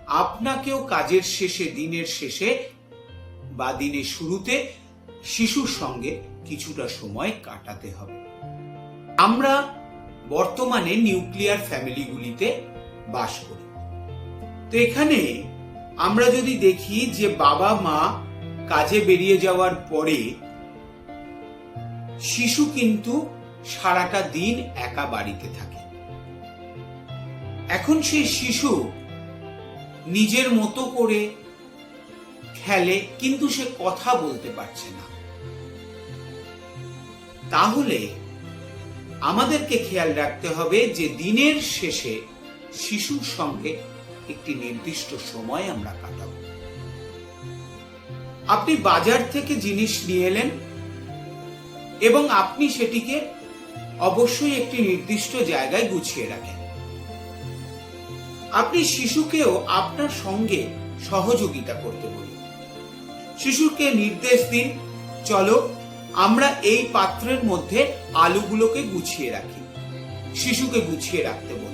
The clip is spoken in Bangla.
আপনাকেও কাজের শেষে, দিনের শেষে বা দিনের শুরুতে শিশুর সঙ্গে কিছুটা সময় কাটাতে হবে। আমরা বর্তমানে নিউক্লিয়ার ফ্যামিলিগুলিতে বাস করি। তো এখানে আমরা যদি দেখি যে বাবা মা কাজে বেরিয়ে যাওয়ার পরে শিশু কিন্তু সারাটা দিন একা বাড়িতে থাকে। এখন সেই শিশু নিজের মতো করে খেলে, কিন্তু সে কথা বলতে পারছে না। তাহলে আমাদেরকে খেয়াল রাখতে হবে যে দিনের শেষে শিশুর সঙ্গে একটি নির্দিষ্ট সময় আমরা কাটাবো। আপনি বাজার থেকে জিনিস নিয়ে এলেন এবং আপনি সেটিকে অবশ্যই একটি নির্দিষ্ট জায়গায় গুছিয়ে রাখেন। আপনি শিশুকেও আপনার সঙ্গে সহযোগিতা করতে বলুন। শিশুকে নির্দেশ দিন, চলো আমরা এই পাত্রের মধ্যে আলুগুলোকে গুছিয়ে রাখি। শিশুকে গুছিয়ে রাখতে বলুন।